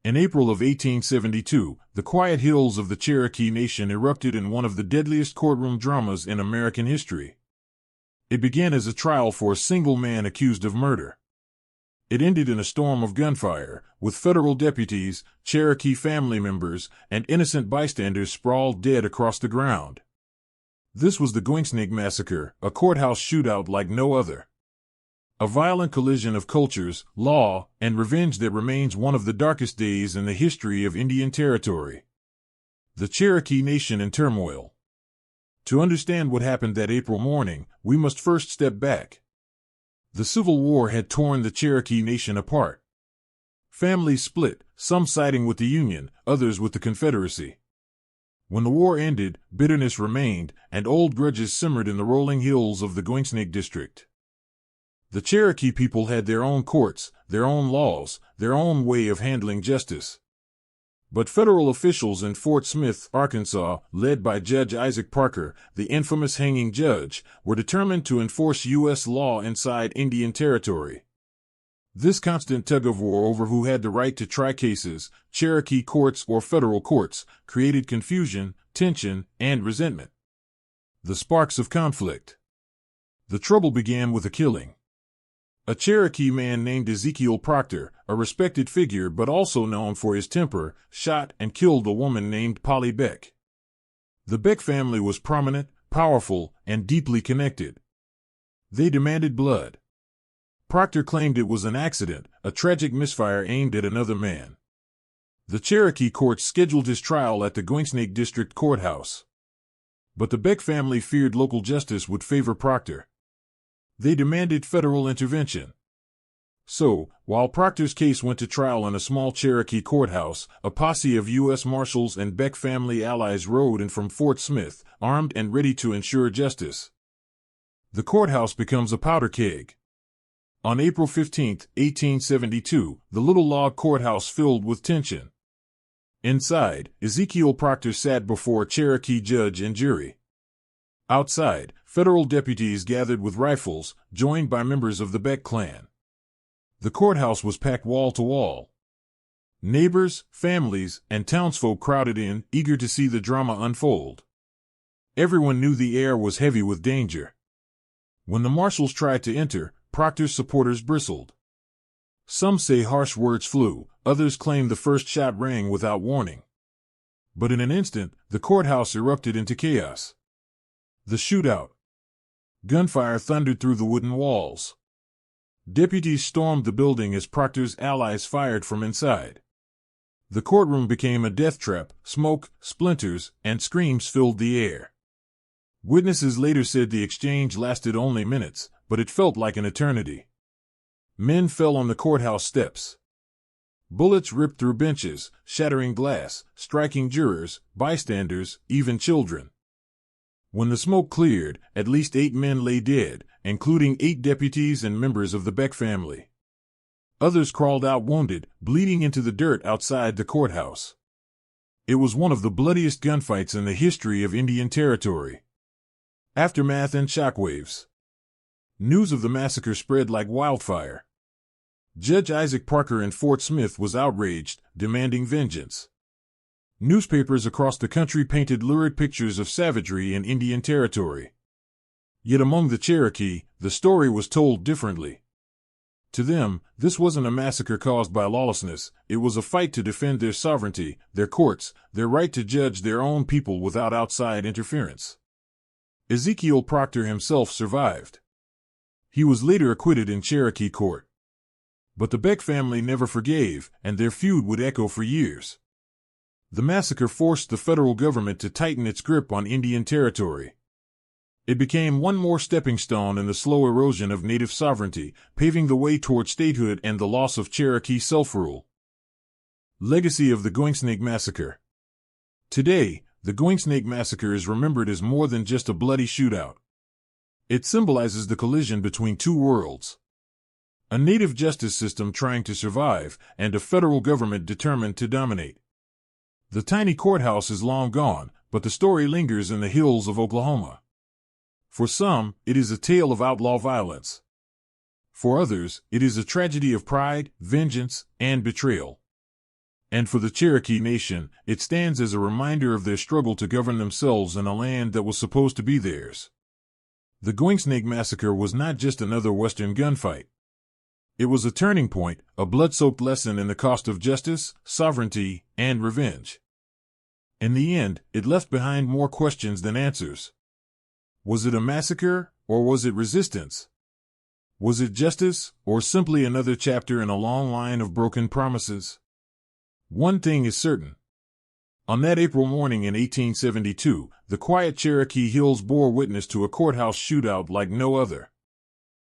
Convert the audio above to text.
In April of 1872, the quiet hills of the Cherokee Nation erupted in one of the deadliest courtroom dramas in American history. It began as a trial for a single man accused of murder. It ended in a storm of gunfire, with federal deputies, Cherokee family members, and innocent bystanders sprawled dead across the ground. This was the Goingsnake Massacre, a courthouse shootout like no other. A violent collision of cultures, law, and revenge that remains one of the darkest days in the history of Indian Territory. The Cherokee Nation in turmoil. To understand what happened that April morning, we must first step back. The Civil War had torn the Cherokee Nation apart. Families split, some siding with the Union, others with the Confederacy. When the war ended, bitterness remained, and old grudges simmered in the rolling hills of the Goingsnake district. The Cherokee people had their own courts, their own laws, their own way of handling justice. But federal officials in Fort Smith, Arkansas, led by Judge Isaac Parker, the infamous hanging judge, were determined to enforce U.S. law inside Indian Territory. This constant tug-of-war over who had the right to try cases, Cherokee courts or federal courts, created confusion, tension, and resentment. The sparks of conflict. The trouble began with a killing. A Cherokee man named Ezekiel Proctor, a respected figure but also known for his temper, shot and killed a woman named Polly Beck. The Beck family was prominent, powerful, and deeply connected. They demanded blood. Proctor claimed it was an accident, a tragic misfire aimed at another man. The Cherokee court scheduled his trial at the Goingsnake District Courthouse. But the Beck family feared local justice would favor Proctor. They demanded federal intervention. So, while Proctor's case went to trial in a small Cherokee courthouse, a posse of U.S. Marshals and Beck family allies rode in from Fort Smith, armed and ready to ensure justice. The courthouse becomes a powder keg. On April 15, 1872, the little log courthouse filled with tension. Inside, Ezekiel Proctor sat before a Cherokee judge and jury. Outside, federal deputies gathered with rifles, joined by members of the Beck clan. The courthouse was packed wall to wall. Neighbors, families, and townsfolk crowded in, eager to see the drama unfold. Everyone knew the air was heavy with danger. When the marshals tried to enter, Proctor's supporters bristled. Some say harsh words flew, others claim the first shot rang without warning. But in an instant, the courthouse erupted into chaos. The shootout. Gunfire thundered through the wooden walls. Deputies stormed the building as Proctor's allies fired from inside. The courtroom became a death trap, smoke, splinters, and screams filled the air. Witnesses later said the exchange lasted only minutes, but it felt like an eternity. Men fell on the courthouse steps. Bullets ripped through benches, shattering glass, striking jurors, bystanders, even children. When the smoke cleared, at least 8 men lay dead, including 8 deputies and members of the Beck family. Others crawled out wounded, bleeding into the dirt outside the courthouse. It was one of the bloodiest gunfights in the history of Indian Territory. Aftermath and shockwaves. News of the massacre spread like wildfire. Judge Isaac Parker in Fort Smith was outraged, demanding vengeance. Newspapers across the country painted lurid pictures of savagery in Indian Territory. Yet among the Cherokee, the story was told differently. To them, this wasn't a massacre caused by lawlessness, it was a fight to defend their sovereignty, their courts, their right to judge their own people without outside interference. Ezekiel Proctor himself survived. He was later acquitted in Cherokee court. But the Beck family never forgave, and their feud would echo for years. The massacre forced the federal government to tighten its grip on Indian Territory. It became one more stepping stone in the slow erosion of native sovereignty, paving the way toward statehood and the loss of Cherokee self-rule. Legacy of the Goingsnake Massacre. Today, the Goingsnake Massacre is remembered as more than just a bloody shootout. It symbolizes the collision between two worlds. A native justice system trying to survive, and a federal government determined to dominate. The tiny courthouse is long gone, but the story lingers in the hills of Oklahoma. For some, it is a tale of outlaw violence. For others, it is a tragedy of pride, vengeance, and betrayal. And for the Cherokee Nation, it stands as a reminder of their struggle to govern themselves in a land that was supposed to be theirs. The Goingsnake Massacre was not just another Western gunfight. It was a turning point, a blood-soaked lesson in the cost of justice, sovereignty, and revenge. In the end, it left behind more questions than answers. Was it a massacre, or was it resistance? Was it justice, or simply another chapter in a long line of broken promises? One thing is certain. On that April morning in 1872, the quiet Cherokee Hills bore witness to a courthouse shootout like no other.